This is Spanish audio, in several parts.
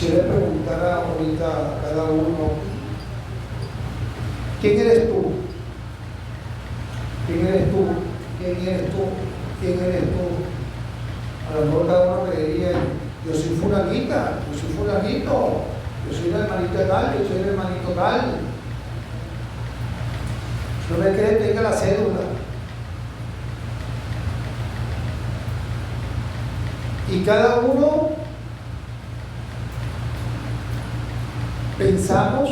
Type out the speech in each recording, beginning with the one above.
quisiera preguntar ahorita a cada uno, ¿quién eres tú? ¿Quién eres tú? ¿Quién eres tú? ¿Quién eres tú? A lo mejor cada uno me diría, yo soy fulanita, yo soy fulanito, yo soy la hermanita tal, yo soy el hermanito tal. No me cree, tenga la cédula. Y cada uno pensamos,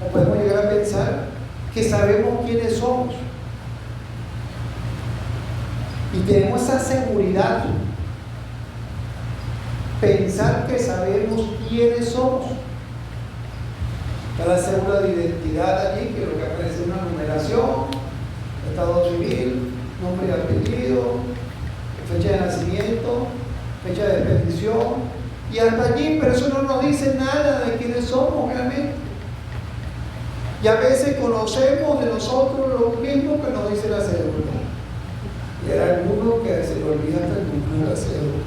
o podemos llegar a pensar, que sabemos quiénes somos. Y tenemos esa seguridad. Pensar que sabemos quiénes somos. Está la cédula de identidad allí, que es lo que aparece en una numeración, estado civil, nombre y apellido, fecha de nacimiento, fecha de expedición, y hasta allí, pero eso no nos dice nada de quiénes somos realmente. Y a veces conocemos de nosotros lo mismo que nos dice la cédula. Y hay algunos que se le olvida hasta el número de la cédula.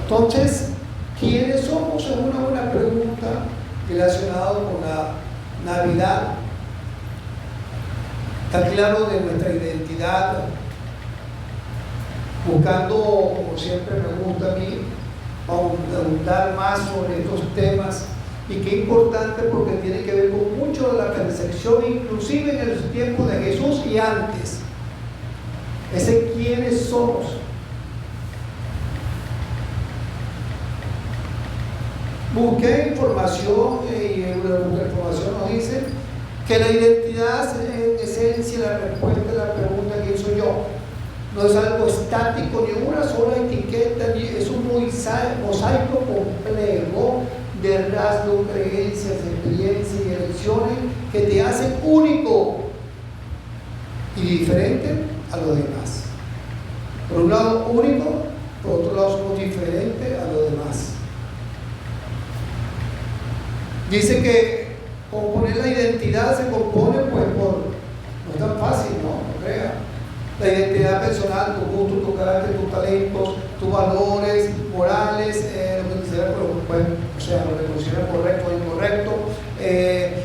Entonces, ¿quiénes somos? Es una buena pregunta relacionada con la Navidad. Está claro de nuestra identidad, buscando, como siempre me gusta a mí, ahondar más sobre estos temas, y qué importante porque tiene que ver con mucho de la percepción, inclusive en el tiempo de Jesús y antes. Ese quiénes somos. Busqué información y la información nos dice que la identidad es en esencia la respuesta a la pregunta ¿quién soy yo? No es algo estático ni una sola etiqueta, es un mosaico complejo de rasgos, creencias, experiencias y elecciones que te hacen único y diferente a los demás. Por un lado único, por otro lado somos diferentes a los demás. Dice que componer la identidad se compone pues no es tan fácil, no crea. La identidad personal, tu gusto, tu carácter, tus talentos, tus valores morales, lo que considera correcto o incorrecto,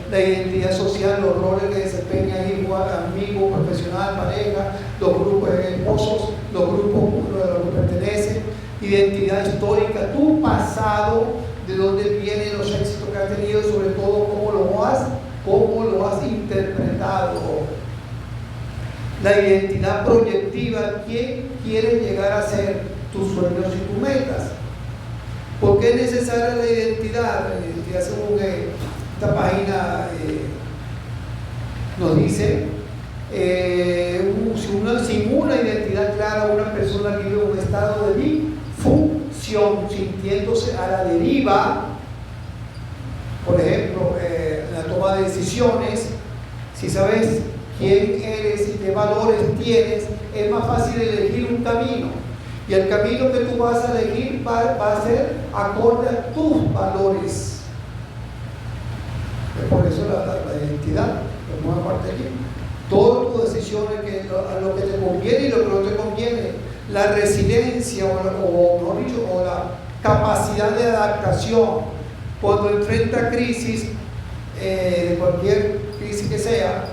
la identidad social, los roles que desempeña igual, amigo, profesional, pareja, los grupos de esposos, los grupos a los que pertenecen, identidad histórica, tu pasado, de dónde vienen los éxitos que has tenido, sobre todo cómo lo has interpretado. La identidad proyectiva, ¿quién quiere llegar a ser? Tus sueños y tus metas. ¿Por qué es necesaria la identidad? La identidad, según esta página nos dice, sin una identidad clara, una persona vive en un estado de disfunción, sintiéndose a la deriva. Por ejemplo, en la toma de decisiones, si sabes quién eres y qué valores tienes, es más fácil elegir un camino. Y el camino que tú vas a elegir va a ser acorde a tus valores. Es por eso la identidad, forma parte aquí. Todas tus decisiones, a lo que te conviene y lo que no te conviene. La resiliencia o la capacidad de adaptación. Cuando enfrenta crisis, de cualquier crisis que sea,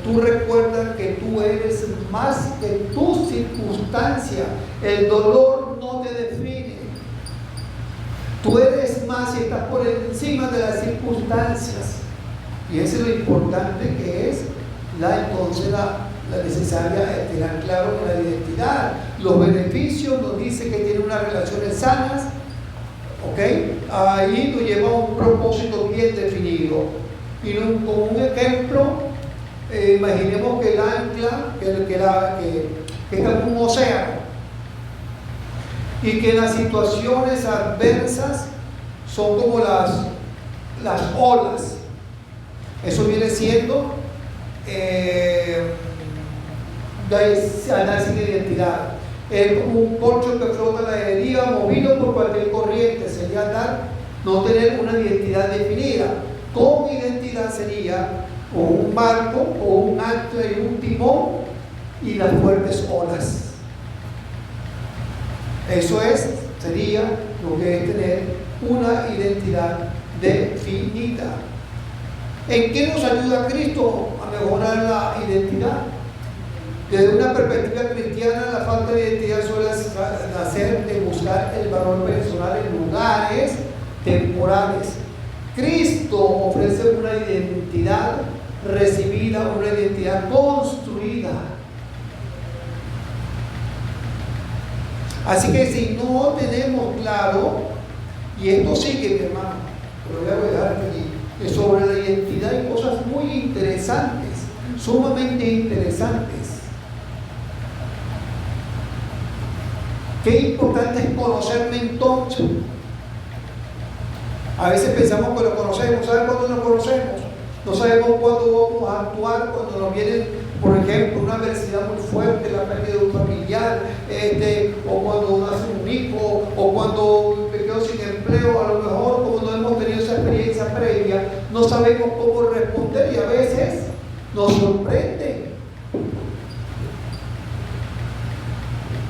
tú recuerdas que tú eres más que tu circunstancia. El dolor no te define. Tú eres más y estás por encima de las circunstancias. Y eso es lo importante que es la necesaria tener claro en la identidad. Los beneficios nos dice que tiene unas relaciones sanas, ¿ok? Ahí nos lleva a un propósito bien definido. Y como un ejemplo, imaginemos que el ancla, que es como un océano, y que las situaciones adversas son como las olas. Eso viene siendo análisis de identidad. Es como un corcho que flota a la deriva, movido por cualquier corriente. Sería no tener una identidad definida. Con identidad sería o un barco, o un ancla y un timón, y las fuertes olas. Eso sería lo que es tener una identidad definida. ¿En qué nos ayuda Cristo a mejorar la identidad? Desde una perspectiva cristiana, la falta de identidad suele nacer de buscar el valor personal en lugares temporales. Cristo ofrece una identidad recibida, una identidad construida. Así que si no tenemos claro, y esto sigue, mi hermano, lo voy a dejar aquí, que sobre la identidad hay cosas muy interesantes, sumamente interesantes. Qué importante es conocerme entonces. A veces pensamos que lo conocemos. ¿Saben cuándo nos conocemos? No sabemos cuándo vamos a actuar cuando nos viene, por ejemplo, una adversidad muy fuerte, la pérdida de un familiar, o cuando nace un hijo, o cuando me quedo sin empleo. A lo mejor, como no hemos tenido esa experiencia previa, no sabemos cómo responder y a veces nos sorprende.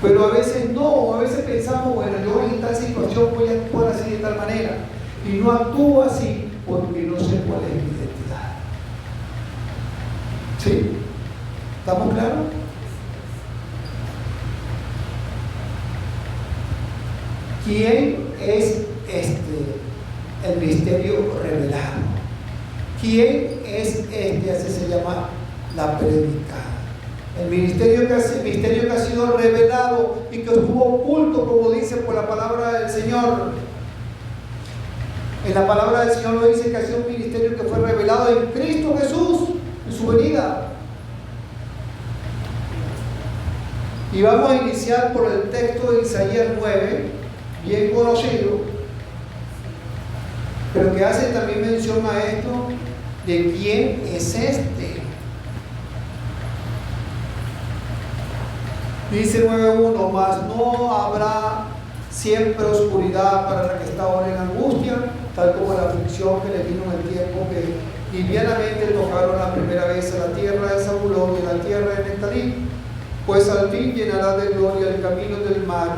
Pero a veces no, a veces pensamos, bueno, yo en tal situación voy a actuar así de tal manera. Y no actúo así porque no sé cuál es mi identidad. ¿Sí? ¿Estamos claros? ¿Quién es el misterio revelado? ¿Quién es así se llama la predicada? El misterio que ha sido revelado y que estuvo oculto, como dice por la palabra del Señor. En la palabra del Señor lo dice que ha sido un ministerio que fue revelado en Cristo Jesús, en su venida. Y vamos a iniciar por el texto de Isaías 9, bien conocido, pero que hace también mención a esto de quién es este. Dice 9:1, mas no habrá siempre oscuridad para la que está ahora en angustia, tal como la aflicción que le vino en el tiempo que livianamente tocaron la primera vez a la tierra de Zabulón y a la tierra de Neftalí, pues al fin llenará de gloria el camino del mar,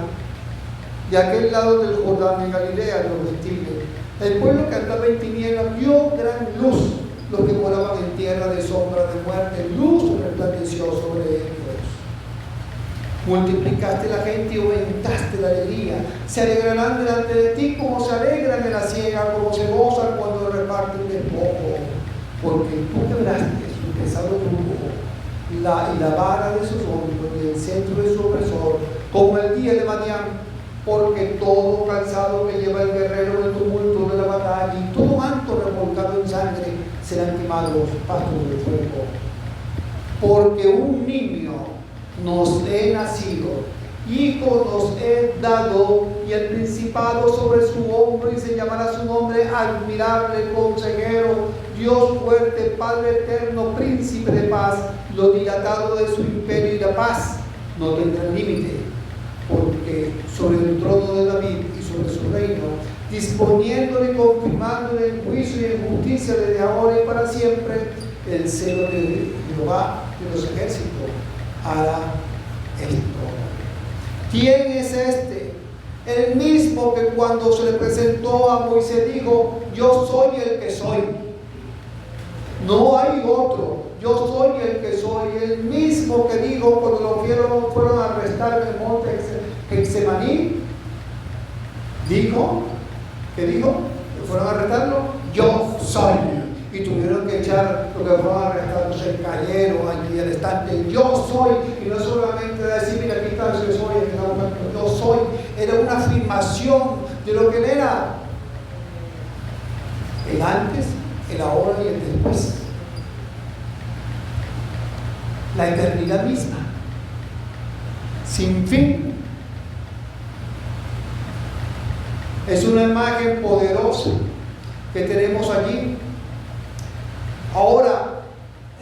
de aquel lado del Jordán en Galilea, los gentiles. El pueblo que andaba en tinieblas vio gran luz, los que moraban en tierra de sombra de muerte, luz resplandeció sobre ellos. Multiplicaste la gente y aumentaste la alegría. Se alegrarán delante de ti como se alegran en la siega, como se gozan cuando reparten el poco. Porque tú quebraste su pesado yugo y la vara de sus hombros y el centro de su opresor, como el día de Madián. Porque todo calzado que lleva el guerrero en el tumulto de la batalla y todo manto revolcado en sangre serán quemados pastos de fuego. Porque un niño nos he nacido, hijo nos he dado, y el principado sobre su hombro, y se llamará su nombre admirable, consejero, Dios fuerte, Padre eterno, príncipe de paz. Lo dilatado de su imperio y la paz no tendrá límite, porque sobre el trono de David y sobre su reino, disponiéndole y confirmándole en juicio y en justicia desde ahora y para siempre, el celo de Jehová de los ejércitos hará esto. ¿Quién es este? El mismo que cuando se le presentó a Moisés dijo: yo soy el que soy. No hay otro. Yo soy el que soy. El mismo que dijo cuando lo fueron a arrestar en el monte Getsemaní. ¿Qué dijo? Que fueron a arrestarlo. Yo soy. Y tuvieron que echar lo que fueron a arrestar, se cayeron allí al estante. Yo soy. Y no solamente decir, mira, aquí está, yo soy, yo soy. Era una afirmación de lo que él era. El antes, el ahora y el después. La eternidad misma, sin fin. Es una imagen poderosa que tenemos allí. Ahora,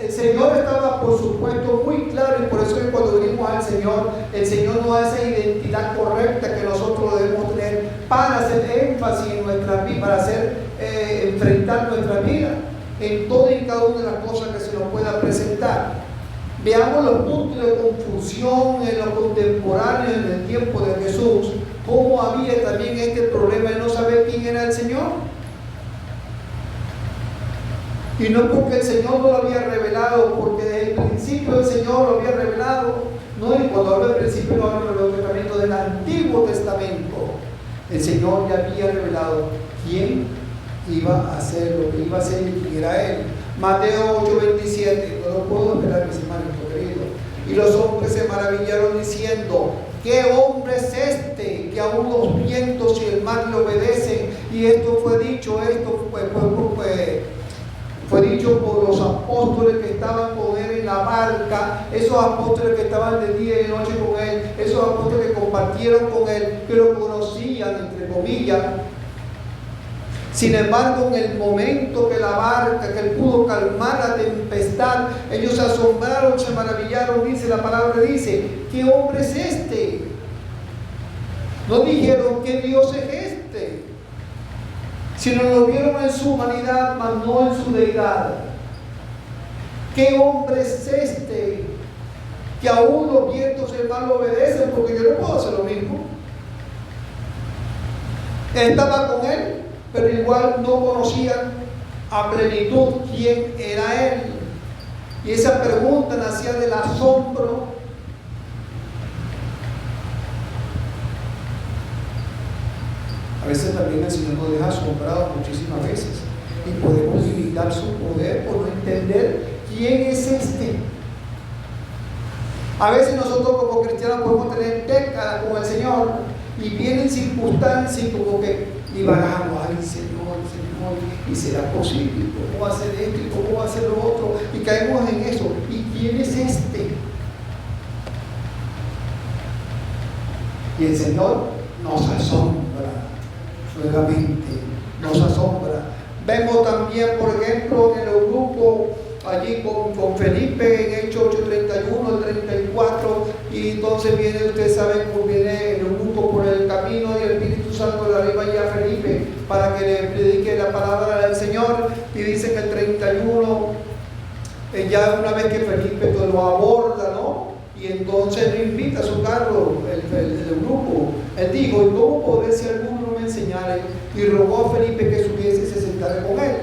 el Señor estaba, por supuesto, muy claro, y por eso es que cuando venimos al Señor, el Señor nos da esa identidad correcta que nosotros debemos tener para hacer énfasis en nuestra vida, para enfrentar nuestra vida en todas y cada una de las cosas que se nos pueda presentar. Veamos los puntos de confusión en los contemporáneos en el tiempo de Jesús, cómo había también este problema de no saber quién era el Señor. Y no porque el Señor no lo había revelado, porque desde el principio el Señor lo había revelado. No, y cuando hablo del principio no hablo del Nuevo Testamento, del Antiguo Testamento. El Señor ya había revelado quién iba a hacer lo que iba a hacer y quién era Él. Mateo 8:27, no lo puedo esperar, mis hermanos queridos. Y los hombres se maravillaron diciendo: ¿qué hombre es este que aún los vientos y el mar le obedecen? Y esto fue dicho, fue dicho por los apóstoles que estaban con él en la barca, esos apóstoles que estaban de día y de noche con él, esos apóstoles que compartieron con él, que lo conocían, entre comillas. Sin embargo, en el momento que la barca, que él pudo calmar la tempestad, ellos se asombraron, se maravillaron, dice la palabra, dice: ¿qué hombre es este? No dijeron: ¿qué Dios es este? Sino lo vieron en su humanidad, mas no en su deidad. ¿Qué hombre es este que aún los vientos y el mar lo obedecen? Porque yo no puedo hacer lo mismo. Él estaba con él, pero igual no conocían a plenitud quién era él. Y esa pregunta nacía del asombro. A veces también el Señor nos deja asombrados muchísimas veces y podemos limitar su poder por no entender quién es este. A veces nosotros como cristianos podemos tener décadas con el Señor y vienen circunstancias como que divagamos: ay Señor, y será posible, ¿cómo va a ser esto y cómo va a ser lo otro? Y caemos en eso. ¿Y quién es este? Y el Señor nos asombra. Nuevamente nos asombra. Vemos también, por ejemplo, en el grupo allí con Felipe en Hechos 8:31 al 34, y entonces viene, ustedes saben, pues viene el grupo por el camino y el Espíritu Santo le arriba ya a Felipe para que le predique la palabra del Señor, y dice que el 31, ya una vez que Felipe lo aborda, ¿no? Y entonces lo invita a su carro, el grupo. Él dijo: ¿y cómo podré si alguno me enseñare? Y rogó a Felipe que subiese y se sentara con él.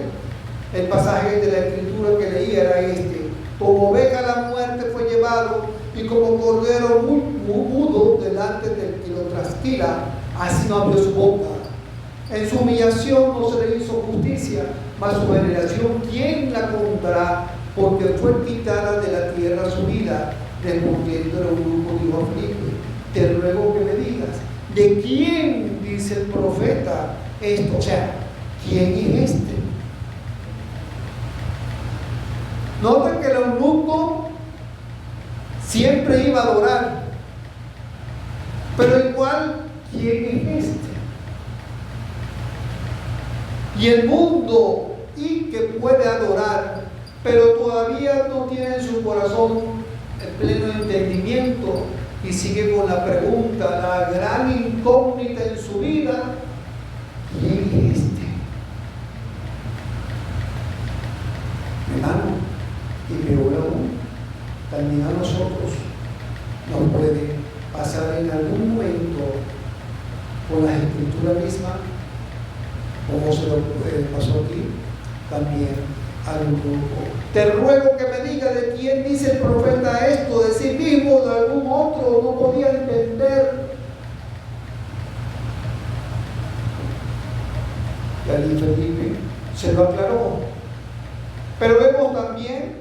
El pasaje de la escritura que leía era este: como oveja a la muerte fue llevado, y como cordero muy mudo delante del que lo trasquila, así no abrió su boca. En su humillación no se le hizo justicia, mas su generación, ¿quién la contará? Porque fue quitada de la tierra su vida. Respondiendo el eunuco dijo a Felipe: te ruego que me digas, ¿de quién dice el profeta esto? O sea, ¿quién es este? Noten que el eunuco siempre iba a adorar, pero igual, ¿quién es este? Y el mundo y que puede adorar, pero todavía no tiene en su corazón el pleno entendimiento, y sigue con la pregunta, la gran incógnita en su vida: ¿quién es este? Hermano, y peor aún, también a nosotros nos puede pasar en algún momento con la escritura misma, como se lo pasó aquí también al grupo. Te ruego que me diga de quién dice el profeta esto, de sí mismo o de algún otro. No podía entender. Y allí Felipe se lo aclaró. Pero vemos también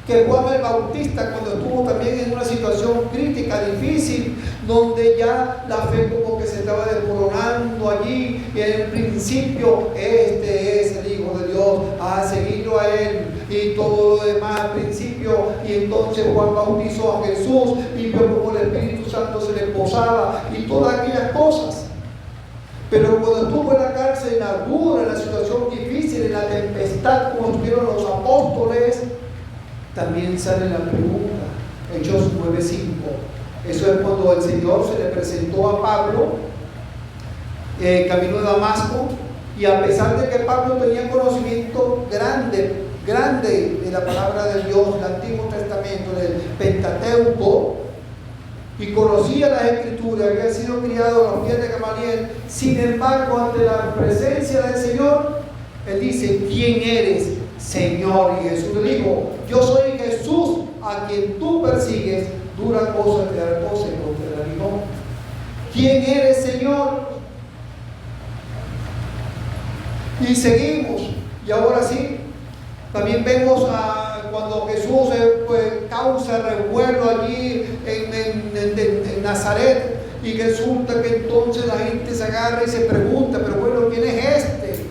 que Juan el Bautista, cuando estuvo también en una situación crítica, difícil, donde ya la fe como que se estaba desmoronando allí, y en el principio: este es el Hijo de Dios, a seguirlo a él, y todo lo demás al principio. Y entonces Juan bautizó a Jesús y vio como el Espíritu Santo se le posaba y todas aquellas cosas. Pero cuando estuvo en la cárcel, en la duda, en la situación difícil, en la tempestad, como estuvieron los apóstoles, también sale la pregunta. Hechos 9:5. Eso es cuando el Señor se le presentó a Pablo camino de Damasco, y a pesar de que Pablo tenía conocimiento grande grande de la palabra de Dios, el Antiguo Testamento, del Pentateuco, y conocía las Escrituras, había sido criado a los pies de Gamaliel. Sin embargo, ante la presencia del Señor, él dice: ¿quién eres, Señor? Y Jesús le dijo: yo soy Jesús a quien tú persigues. Dura cosa te hará cosa y no te la digo. ¿Quién eres, Señor? Y seguimos, y ahora sí, también vemos cuando Jesús causa revuelo allí en Nazaret, y resulta que entonces la gente se agarra y se pregunta: pero bueno, ¿quién es este?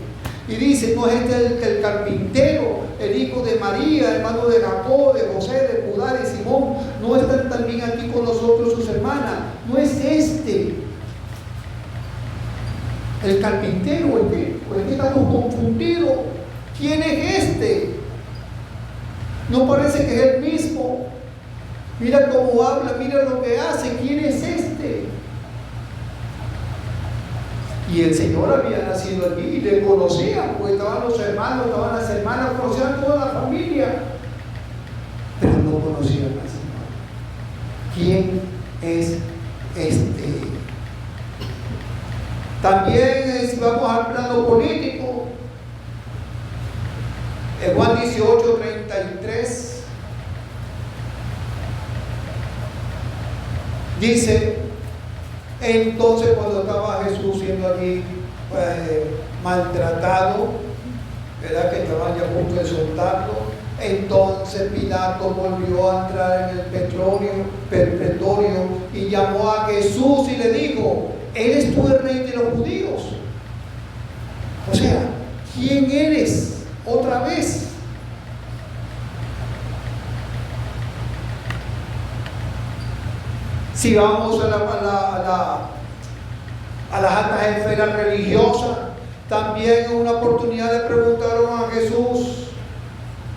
Y dice: no es este el carpintero, el hijo de María, hermano de Jacob, de José, de Judá, de Simón. ¿No están también aquí con nosotros sus hermanas? No es este el carpintero, el que estamos confundidos. ¿Quién es este? No parece que es el mismo. Mira cómo habla, mira lo que hace. ¿Quién es este? Y el Señor había nacido allí y le conocían, porque estaban los hermanos, estaban las hermanas, conocían toda la familia, pero no conocían al Señor. ¿Quién es este? También, si vamos al plano político, en Juan 18:33 dice: entonces, cuando estaba Jesús siendo allí maltratado, ¿verdad?, que estaban ya a punto de soltarlo, entonces Pilato volvió a entrar en el pretorio y llamó a Jesús y le dijo: ¿eres tú el rey de los judíos? O sea, ¿quién eres? Otra vez. Si vamos a las altas esferas religiosas, también en una oportunidad le preguntaron a Jesús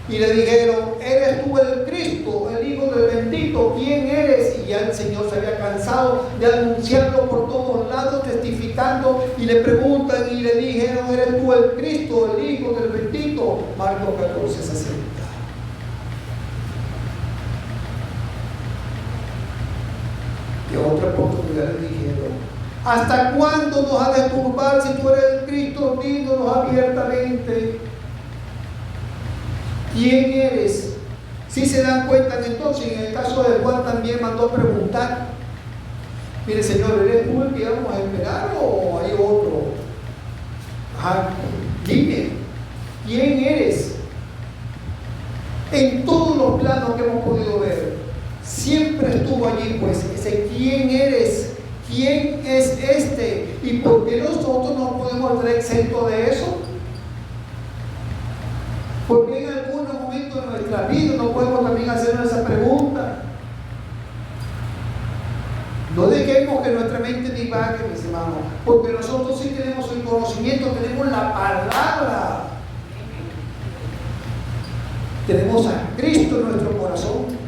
y le dijeron: ¿eres tú el Cristo, el Hijo del Bendito? ¿Quién eres? Y ya el Señor se había cansado de anunciarlo por todos lados, testificando, y le preguntan y le dijeron: ¿eres tú el Cristo, el Hijo del Bendito? Marcos 14:60. Y otra oportunidad le dijeron: ¿hasta cuándo nos ha de turbar? Si tú eres el Cristo, dínos abiertamente quién eres. Si se dan cuenta, entonces en el caso de Juan también mandó a preguntar: mire, Señor, ¿eres tú el que vamos a esperar o hay otro? Dime, ¿quién eres? En todos los planos que hemos podido ver, siempre estuvo allí, pues, ese ¿quién eres? ¿Quién es este? ¿Y por qué nosotros no podemos estar exentos de eso? ¿Por qué en algunos momentos de nuestra vida no podemos también hacernos esa pregunta? No dejemos que nuestra mente divague, mis hermanos, porque nosotros sí tenemos el conocimiento, tenemos la palabra, tenemos a Cristo en nuestro corazón.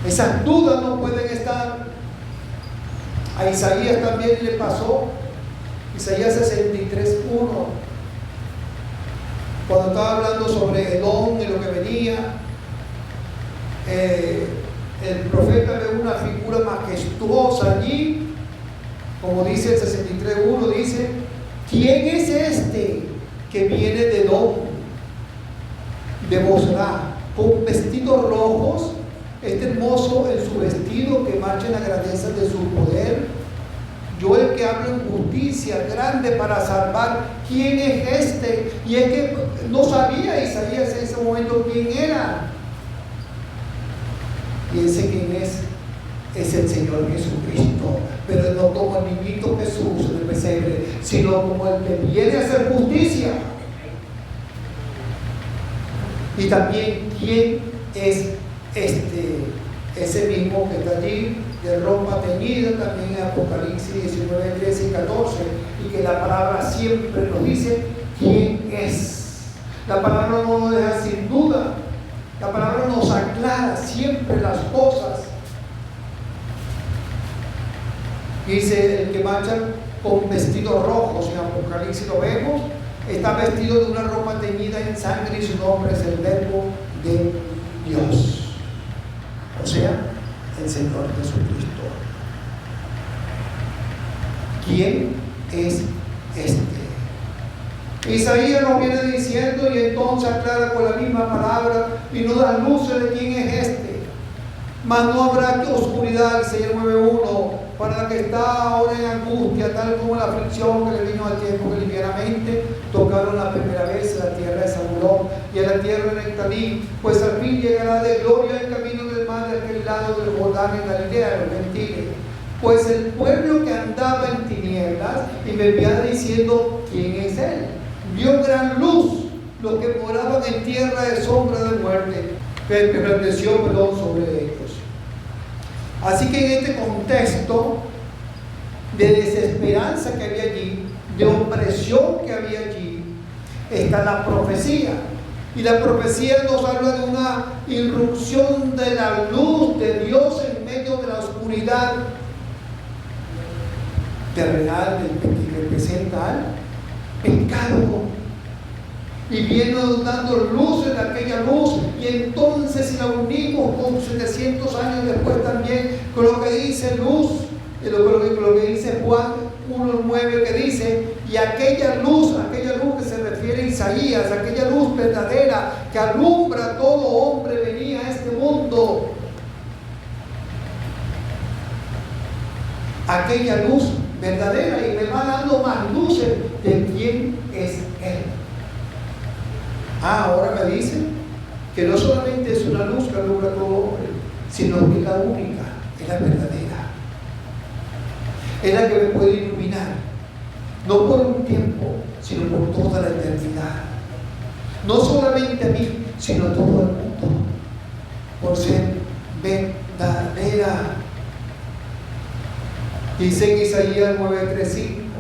Esas dudas no pueden estar. A Isaías también le pasó. Isaías 63:1, cuando estaba hablando sobre Edom y lo que venía, el profeta ve una figura majestuosa allí, como dice el 63:1, dice: ¿quién es este que viene de Edom, de Bosra, con vestidos rojos? Este hermoso en su vestido, que marcha en la grandeza de su poder. Yo, el que hablo en justicia, grande para salvar. ¿Quién es este? Y es que no sabía Isaías en ese momento quién era. Y ese quién es el Señor Jesucristo. Pero no como el niñito Jesús en el pesebre, sino como el que viene a hacer justicia. Y también quién es ese mismo que está allí, de ropa teñida, también en Apocalipsis 19, 13 y 14, y que la palabra siempre nos dice quién es. La palabra no nos deja sin duda, la palabra nos aclara siempre las cosas. Dice: el que marcha con vestidos rojos, en Apocalipsis lo vemos, está vestido de una ropa teñida en sangre y su nombre es el Verbo de Dios. O sea, el Señor Jesucristo. ¿Quién es este? Isaías nos viene diciendo y entonces aclara con la misma palabra y nos da luces de quién es este. Mas no habrá oscuridad, Isaías 9:1, para la que está ahora en angustia, tal como la aflicción que le vino al tiempo que livianamente tocaron la primera vez a la tierra de Zabulón y a la tierra de Neftalí, pues al fin llegará de gloria el camino del mar de aquel lado del Jordán en Galilea de los gentiles. Pues el pueblo que andaba en tinieblas y me enviaba diciendo, ¿quién es él? Vio gran luz, los que moraban en tierra de sombra de muerte, que resplandeció sobre ellos. Así que en este contexto de desesperanza que había allí, de opresión que había allí, está la profecía. Y la profecía nos habla de una irrupción de la luz de Dios en medio de la oscuridad terrenal que representa al pecado. Y viene dando luces de aquella luz, y entonces si la unimos con 700 años después también con lo que dice luz, lo que dice Juan 1:9, que dice, y aquella luz que se refiere a Isaías, aquella luz verdadera que alumbra a todo hombre venía a este mundo, aquella luz verdadera, y me va dando más luces de quién es Él. Ahora me dicen que no solamente es una luz que alumbra a todo hombre, sino que es la única, es la verdadera. Es la que me puede iluminar, no por un tiempo, sino por toda la eternidad. No solamente a mí, sino a todo el mundo, por ser verdadera. Dice en Isaías 9:3-5,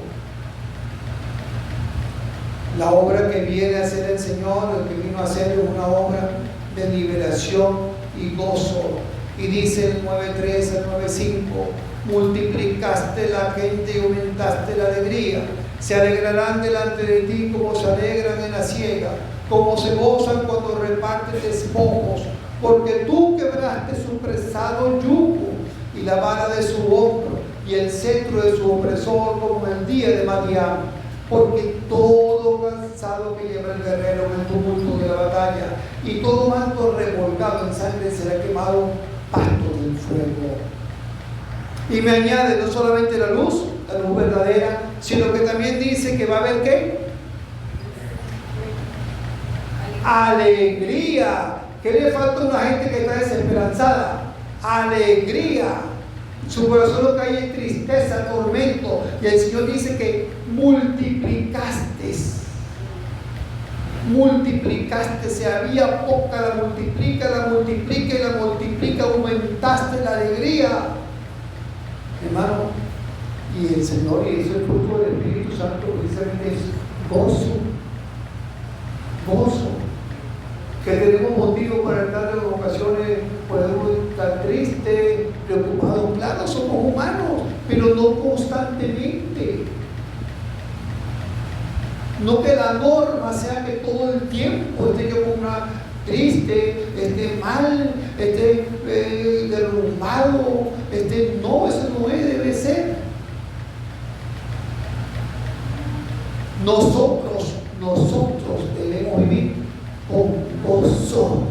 la obra que viene a hacer el Señor, lo que vino a hacer es una obra de liberación y gozo. Y dice el 9:3 al 9:5, multiplicaste la gente y aumentaste la alegría. Se alegrarán delante de ti como se alegran en la siega, como se gozan cuando reparten despojos, porque tú quebraste su pesado yugo y la vara de su hombro y el cetro de su opresor como el día de Madián. Porque todo cansado que lleva el guerrero en el tumulto de la batalla y todo manto revolcado en sangre será quemado pasto del fuego. Y me añade no solamente la luz verdadera, sino que también dice que va a haber ¿qué? Alegría. ¿Qué le falta a una gente que está desesperanzada? Alegría. Su corazón lo que hay es tristeza, tormento. Y el Señor dice que multiplicaste. Se había poca, la multiplica y la multiplica, aumentaste la alegría. Hermano, y el Señor, y eso es el fruto del Espíritu Santo, precisamente es gozo. Que tenemos motivo para estar en ocasiones, podemos estar tristes, preocupados. Claro, somos humanos, pero no constantemente. No que la norma sea que todo el tiempo esté yo con una triste, esté mal, esté derrumbado, no, eso no debe ser. Nosotros debemos vivir con gozo,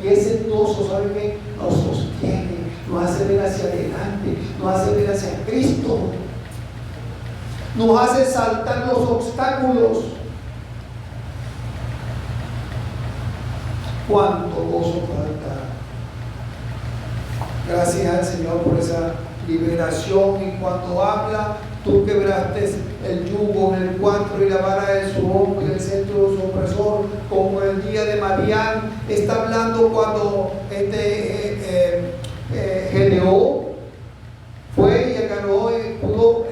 y ese gozo, ¿sabe qué? Nos sostiene, nos hace ver hacia adelante, nos hace ver hacia Cristo, nos hace saltar los obstáculos. ¿Cuánto gozo falta? Gracias al Señor por esa liberación. Y cuando habla, tú quebraste el yugo en el 4 y la vara de su hombro y el centro de su opresor, como el día de Madián. Está hablando cuando Gedeón fue y ganó y pudo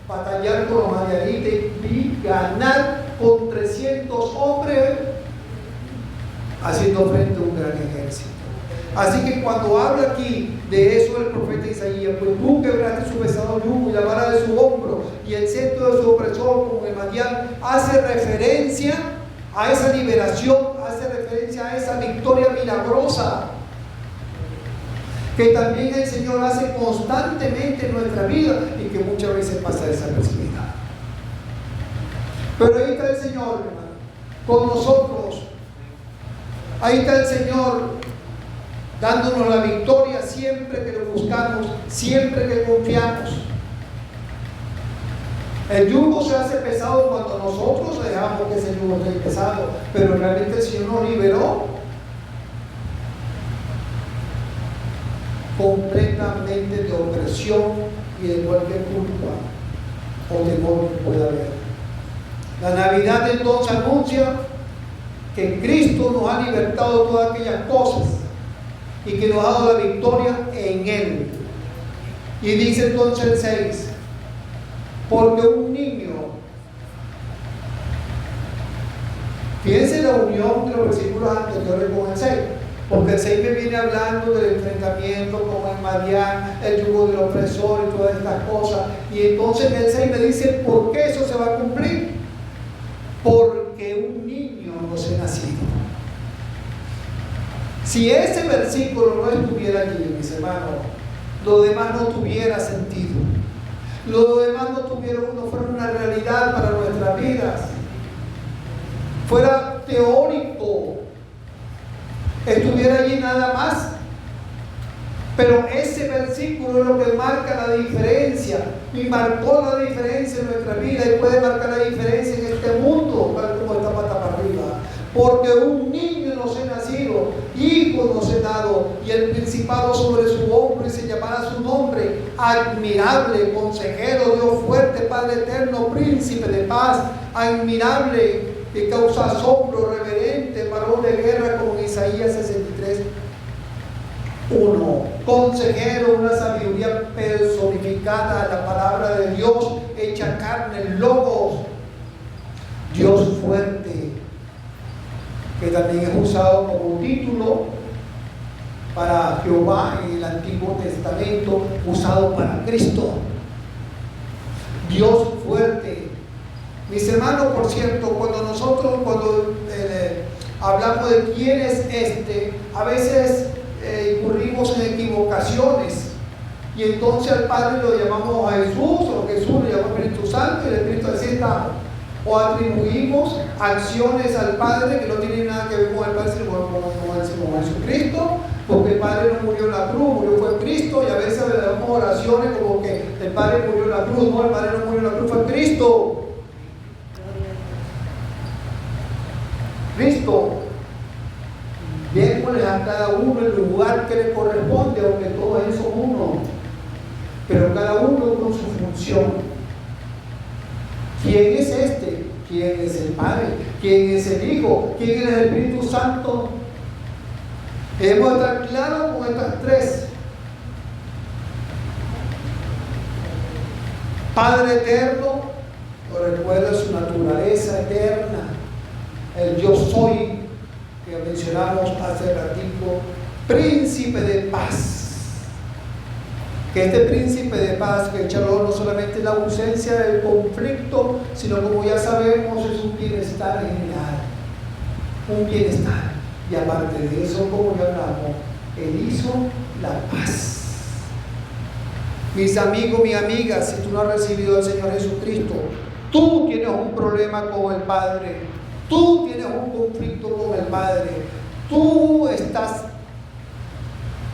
batallar con los madianitas y ganar con 300 hombres haciendo frente a un gran ejército. Así que cuando habla aquí de eso el profeta Isaías, pues tú quebraste su pesado yugo y la vara de su hombro y el centro de su opresor como el Madián, hace referencia a esa liberación, hace referencia a esa victoria milagrosa que también el Señor hace constantemente en nuestra vida y que muchas veces pasa desapercibida. Pero ahí está el Señor, hermano, con nosotros. Ahí está el Señor dándonos la victoria siempre que lo buscamos, siempre que confiamos. El yugo se hace pesado cuando nosotros dejamos que ese yugo esté pesado, pero realmente el Señor nos liberó completamente de opresión y de cualquier culpa o temor que pueda haber. La Navidad entonces anuncia que Cristo nos ha libertado de todas aquellas cosas y que nos ha dado la victoria en Él. Y dice entonces el 6, porque un niño, fíjense la unión de los versículos anteriores con el 6, porque el 6 me viene hablando del enfrentamiento con el Madián, el yugo del opresor y todas estas cosas, y entonces el 6 me dice por qué eso se va a cumplir, porque un niño nos ha nacido. Si ese versículo no estuviera allí, mis hermanos, lo demás no tuviera sentido. Lo demás no fuera una realidad para nuestras vidas. Fuera teórico. Estuviera allí nada más. Pero ese versículo es lo que marca la diferencia. Y marcó la diferencia en nuestra vida y puede marcar la diferencia en este mundo, tal como está pata para arriba. Porque un niño nos ha nacido, hijo nos ha dado, y el principado sobre su hombro, y se llamará su nombre, admirable, consejero, Dios fuerte, Padre eterno, príncipe de paz, admirable, que causa asombro, reverente, varón de guerra, como en Isaías 63. 1. Consejero, una sabiduría personificada, la palabra de Dios hecha carne, el logos. Dios fuerte, que también es usado como un título para Jehová en el Antiguo Testamento, usado para Cristo. Dios fuerte. Mis hermanos, por cierto, cuando hablamos de quién es este, a veces incurrimos en equivocaciones y entonces al Padre lo llamamos a Jesús, o Jesús lo llama Espíritu Santo, y el Espíritu así está. O atribuimos acciones al Padre que no tienen nada que ver con el Padre, sino con Jesucristo, porque el Padre no murió en la cruz, murió fue Cristo, y a veces le damos oraciones como que el Padre murió en la cruz. No, el Padre no murió en la cruz, fue Cristo. Cristo. Démosle a cada uno el lugar que le corresponde, aunque todos ellos son uno, pero cada uno con su función. ¿Quién es este? ¿Quién es el Padre? ¿Quién es el Hijo? ¿Quién es el Espíritu Santo? Debemos estar claros con estas tres. Padre eterno, nos recuerda su naturaleza eterna, el yo soy que mencionamos hace ratito, príncipe de paz. Que este príncipe de paz, que Shalom no solamente es la ausencia del conflicto, sino como ya sabemos es un bienestar general, un bienestar. Y aparte de eso, como ya hablamos, Él hizo la paz. Mis amigos, mi amiga, si tú no has recibido al Señor Jesucristo, tú tienes un problema con el Padre, tú tienes un conflicto con el Padre, tú estás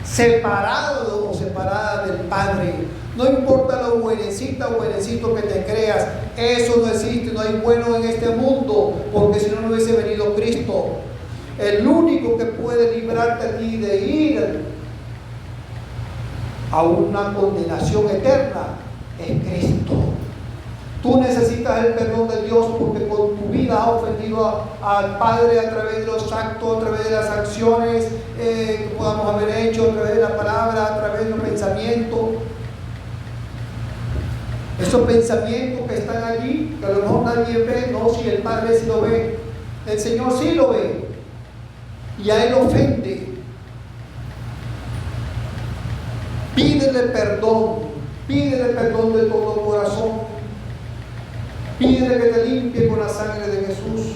separado o separada del Padre. No importa lo buenecita o buenecito que te creas, eso no existe, no hay bueno en este mundo, porque si no, no hubiese venido Cristo. El único que puede librarte a ti de ir a una condenación eterna es Cristo. Tú necesitas el perdón de Dios porque con tu vida has ofendido al Padre a través de los actos, a través de las acciones que podamos haber hecho, a través de la palabra, a través de los pensamientos. Esos pensamientos que están allí, que a lo mejor nadie ve, no, si el Padre sí lo ve, el Señor sí lo ve, y a Él ofende. Pídele perdón de todo corazón. Pídele que te limpie con la sangre de Jesús,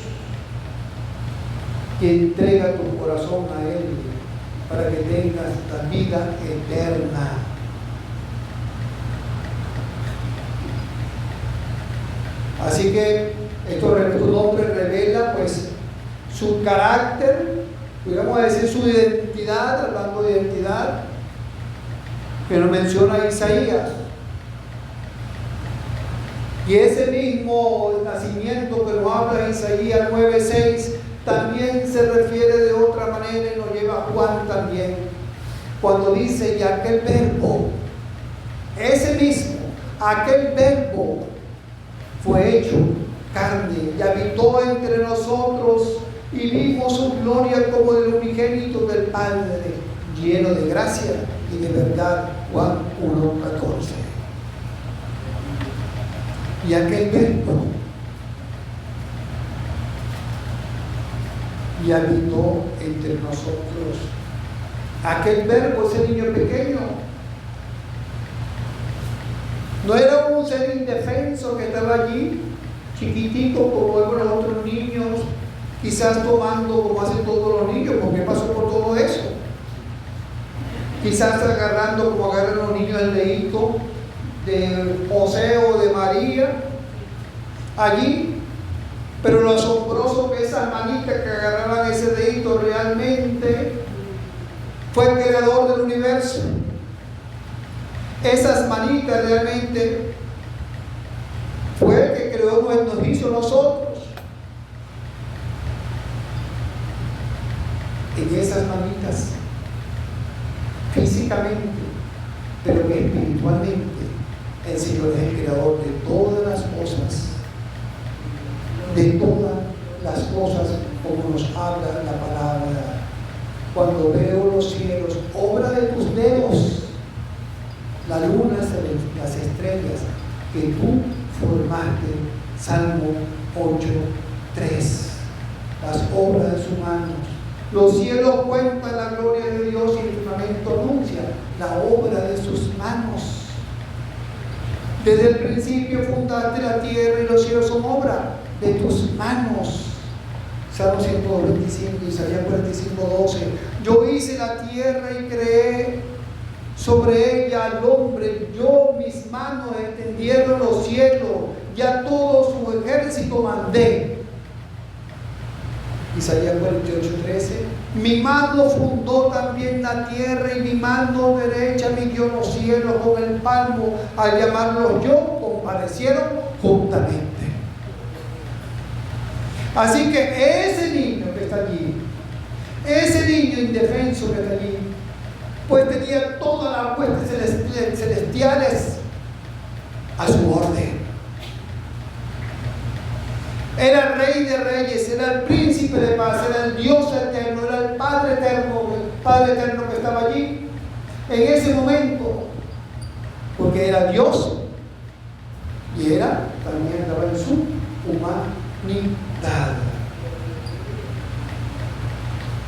que entrega tu corazón a Él para que tengas la vida eterna. Así que tu nombre revela pues su carácter, podríamos decir su identidad, hablando de identidad, que lo menciona Isaías. Y ese mismo nacimiento que nos habla Isaías 9:6 también se refiere de otra manera y nos lleva a Juan también, cuando dice: y aquel verbo, ese mismo, aquel verbo fue hecho carne y habitó entre nosotros y vimos su gloria como del unigénito del Padre, lleno de gracia y de verdad. Juan 1:14. Y aquel verbo y habitó entre nosotros. Aquel verbo, ese niño pequeño, no era un ser indefenso que estaba allí, chiquitito como los otros niños, quizás tomando como hacen todos los niños, porque pasó por todo eso. Quizás agarrando como agarran los niños el dedito de José o de María allí. Pero lo asombroso que esas manitas que agarraban ese dedito realmente fue el creador del universo. Esas manitas realmente fue el que creó, nos hizo nosotros. En esas manitas, físicamente, pero que espiritualmente, el Señor es el creador de todas las cosas. De todas las cosas, como nos habla la palabra. Cuando veo los cielos, obra de tus dedos, la luna, las estrellas que tú formaste. Salmo 8:3. Las obras de sus manos. Los cielos cuentan la gloria de Dios y el firmamento anuncia la obra de sus manos. Desde el principio fundaste la tierra y los cielos son obra de tus manos. Salmo 125, Isaías 45:12. Yo hice la tierra y creé sobre ella al hombre. Yo, mis manos extendieron los cielos, ya todo su ejército mandé. Isaías 48:13. Mi mano fundó también la tierra y mi mano derecha midió los cielos con el palmo. Al llamarlos yo, comparecieron juntamente. Así que ese niño que está allí, ese niño indefenso que está allí, pues tenía todas las huestes celestiales a su orden. Era el Rey de Reyes, era el Príncipe de Paz, era el Dios eterno, era el Padre eterno que estaba allí en ese momento, porque era Dios y también estaba en su humanidad.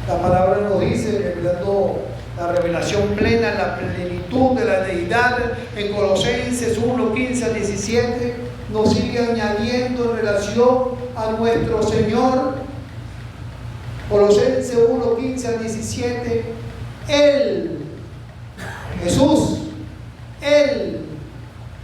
La palabra nos dice, revelando la revelación plena, la plenitud de la deidad, en Colosenses 1:15-17, nos sigue añadiendo en relación a nuestro Señor. Colosenses 1:15-17, Él, Jesús, Él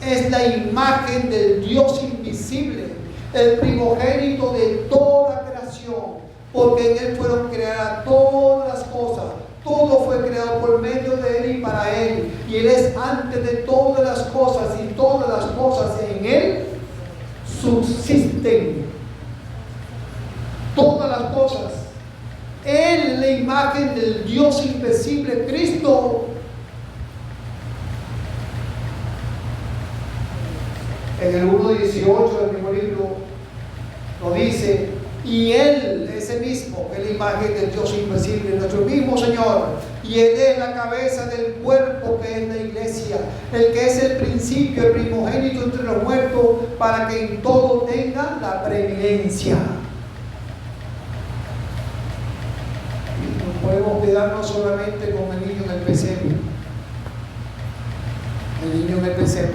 es la imagen del Dios invisible, el primogénito de toda creación, porque en Él fueron creadas todas las cosas. Todo fue creado por medio de Él y para Él. Y Él es antes de todas las cosas, y todas las cosas en Él subsisten. Todas las cosas. Él es la imagen del Dios invisible, Cristo. En el 1:18 del mismo libro nos dice: y Él, ese mismo, es la imagen del Dios invisible, nuestro mismo Señor, y Él es la cabeza del cuerpo que es la iglesia, el que es el principio, el primogénito entre los muertos, para que en todo tenga la preeminencia. No podemos quedarnos solamente con el niño en el pesebre. el niño en el pesebre.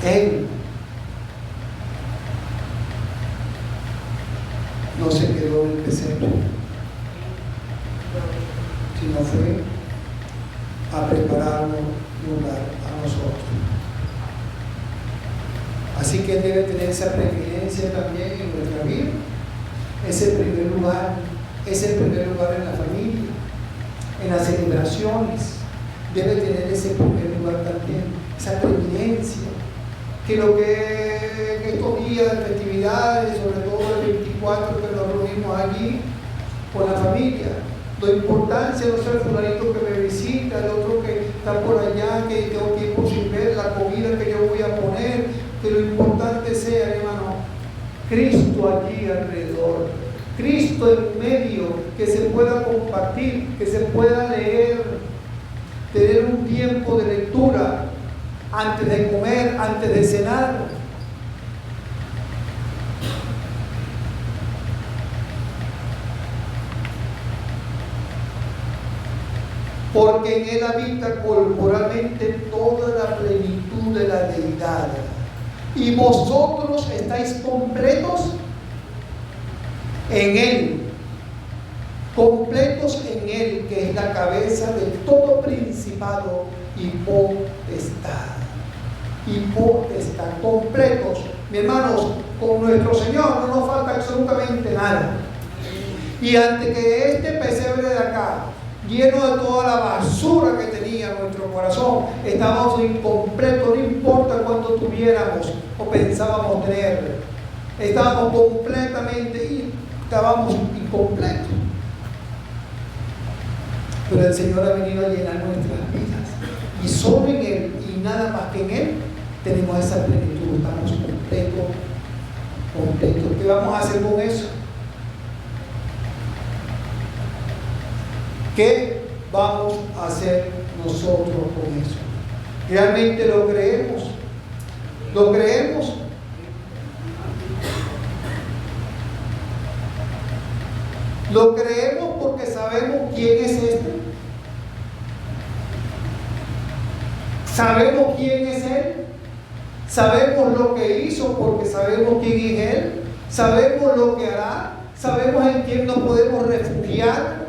Él no se quedó en el pesebre, sino fue a prepararnos lugar a nosotros. Así que Él debe tener esa preferencia también en nuestra vida. Es el primer lugar, en la familia, en las celebraciones. Debe tener ese primer lugar también, esa preeminencia. Que lo que en estos días de festividades, sobre todo el 24, que nos reunimos allí con la familia, la importancia no ser el fulanito que me visita, el otro que está por allá, que tengo tiempo sin ver, la comida que yo voy a poner, que lo importante sea, hermano, Cristo allí alrededor, Cristo en medio, que se pueda compartir, que se pueda leer, tener un tiempo de lectura antes de comer, antes de cenar. Porque en Él habita corporalmente toda la plenitud de la deidad. Y vosotros estáis completos en Él, completos en Él, que es la cabeza de todo principado y potestad. Y potestad, completos. Mi hermanos, con nuestro Señor no nos falta absolutamente nada. Y ante que este pesebre de acá, lleno de toda la basura que tenía nuestro corazón, estábamos incompletos, no importa cuánto tuviéramos o pensábamos tener, estábamos incompletos. Pero el Señor ha venido a llenar nuestras vidas, y solo en Él y nada más que en Él tenemos esa plenitud, estamos completos. ¿Qué vamos a hacer con eso? ¿Qué vamos a hacer nosotros con eso? ¿Realmente lo creemos? ¿Lo creemos? ¿Lo creemos porque sabemos quién es este? ¿Sabemos quién es Él? ¿Sabemos lo que hizo porque sabemos quién es Él? ¿Sabemos lo que hará? ¿Sabemos en quién nos podemos refugiar?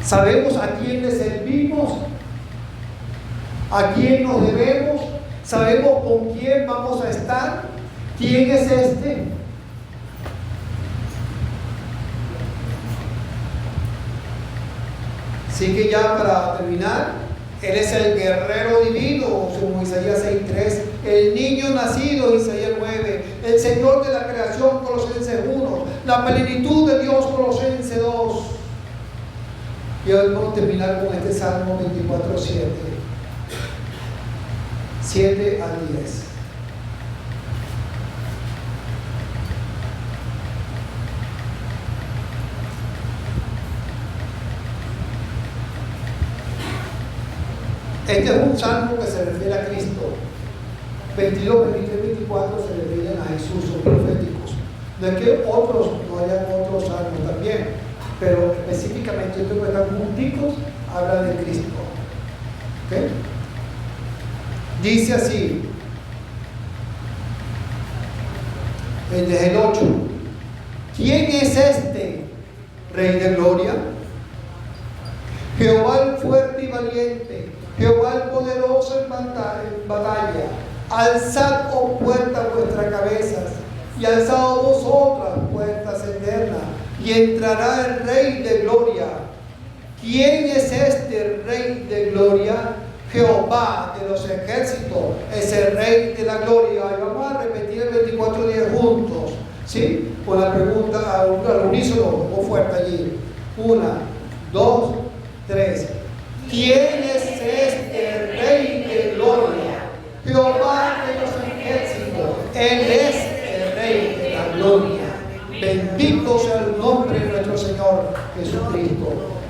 ¿Sabemos a quién le servimos? ¿A quién nos debemos? ¿Sabemos con quién vamos a estar? ¿Quién es este? Así que ya para terminar, Él es el guerrero divino, como Isaías 6:3, el niño nacido, Isaías 9, el Señor de la creación, Colosenses 1, la plenitud de Dios, Colosenses 2. Y hoy vamos a terminar con este Salmo 24:7, 7 al 10. Este es un salmo que se refiere a Cristo. 22, 23, 24 se refieren a Jesús, son proféticos. No es que otros no hayan otros salmos también, pero específicamente estos que están juntitos hablan de Cristo. ¿Okay? Dice así, desde el 8: ¿quién es este Rey de Gloria? Jehová el fuerte y valiente, Jehová el poderoso en batalla. Alzad, oh puertas, vuestras cabezas, y alzad vosotras, puertas eternas, y entrará el Rey de Gloria. ¿Quién es este Rey de Gloria? Jehová de los ejércitos es el Rey de la Gloria. Y vamos a repetir el 24:10 juntos, ¿sí? Con la pregunta al unísono, o fuerte allí. 1, 2, 3. ¿Quién es este Rey de Gloria? Jehová de los ejércitos, Él es el Rey de la Gloria. Bendito sea el nombre de nuestro Señor Jesucristo.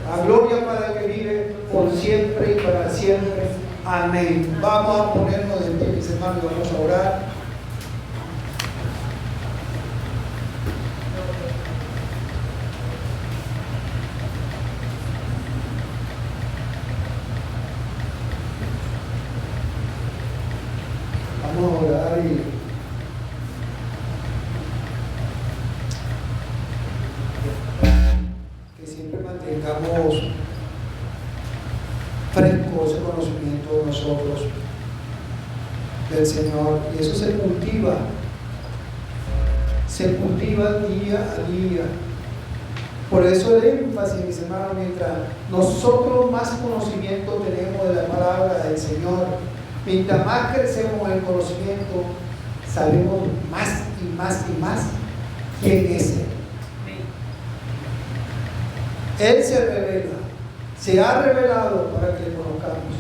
La gloria para el que vive por siempre y para siempre. Amén. Vamos a ponernos de pie, mis hermanos, y vamos a orar. fresco ese conocimiento de nosotros, del Señor, y eso se cultiva día a día. Por eso el énfasis, mis hermanos, mientras nosotros más conocimiento tenemos de la palabra del Señor, mientras más crecemos en el conocimiento, sabemos más y más y más quién es Él. Él se revela, se ha revelado para que le conozcamos.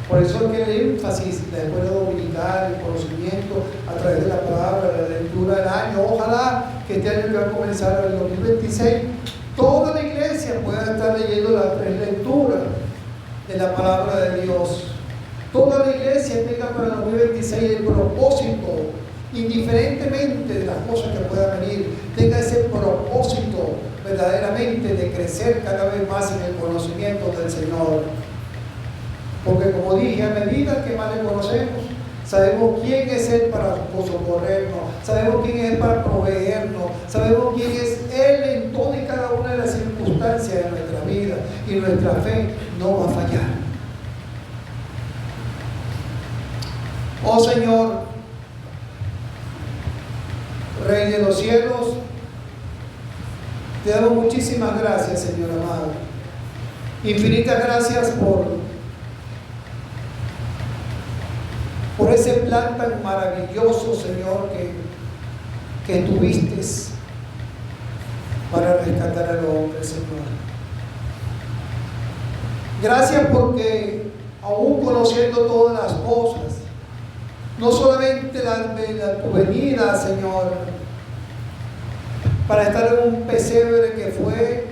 Por eso es que el énfasis, la escuela dominical, el conocimiento a través de la palabra, la lectura del año. Ojalá que este año que va a comenzar el 2026, toda la iglesia pueda estar leyendo las 3 lecturas de la palabra de Dios. Toda la iglesia tenga para el 2026 el propósito, indiferentemente de las cosas que puedan venir, tenga ese propósito verdaderamente de crecer cada vez más en el conocimiento del Señor. Porque como dije, a medida que más le conocemos, sabemos quién es Él para socorrernos, sabemos quién es Él para proveernos, sabemos quién es Él en toda y cada una de las circunstancias de nuestra vida, y nuestra fe no va a fallar. Oh Señor, Rey de los cielos, te damos muchísimas gracias, Señor amado. Infinitas gracias por ese plan tan maravilloso, Señor, que tuviste para rescatar al hombre, Señor. Gracias porque, aún conociendo todas las cosas, no solamente tu venida, Señor, para estar en un pesebre que fue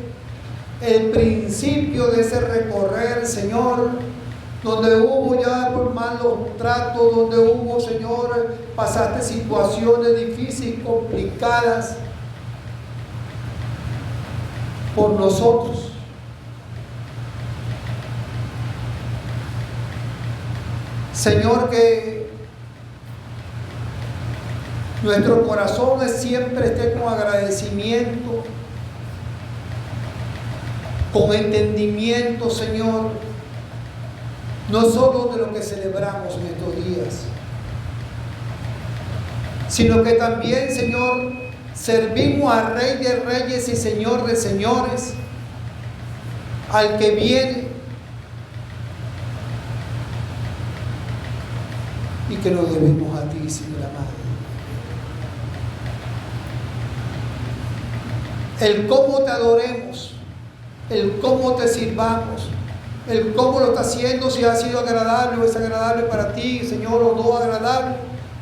el principio de ese recorrer, Señor, donde hubo ya por malos tratos, donde hubo, Señor, pasaste situaciones difíciles, complicadas por nosotros. Señor, que nuestro corazón siempre esté con agradecimiento, con entendimiento, Señor, no solo de lo que celebramos en estos días, sino que también, Señor, servimos al Rey de Reyes y Señor de Señores, al que viene y que nos debemos a ti, Señor amado. El cómo te adoremos, el cómo te sirvamos, el cómo lo está haciendo, si ha sido agradable o es agradable para ti, Señor, o no agradable,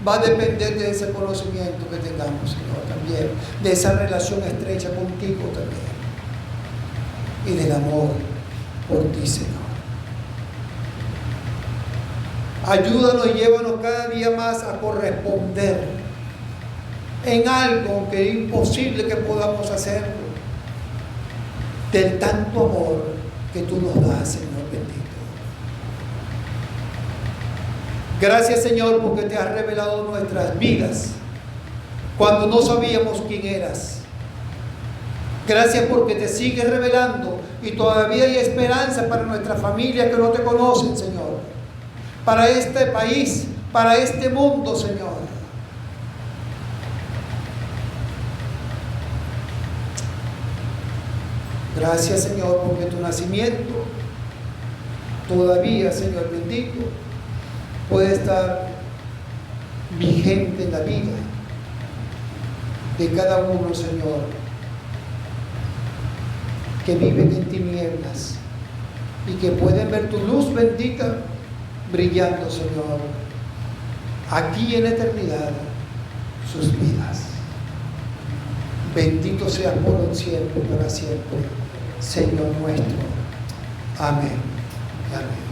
va a depender de ese conocimiento que tengamos, Señor, también, de esa relación estrecha contigo también, y del amor por ti, Señor. Ayúdanos y llévanos cada día más a corresponder en algo que es imposible que podamos hacerlo, del tanto amor que tú nos das, Señor bendito. Gracias, Señor, porque te has revelado nuestras vidas cuando no sabíamos quién eras. Gracias porque te sigues revelando y todavía hay esperanza para nuestras familias que no te conocen, Señor, para este país, para este mundo, Señor. Gracias, Señor, porque tu nacimiento todavía, Señor bendito, puede estar vigente en la vida de cada uno, Señor, que viven en tinieblas y que pueden ver tu luz bendita brillando, Señor, aquí en la eternidad, sus vidas. Bendito seas por siempre, para siempre, Señor nuestro. Amén. Amén.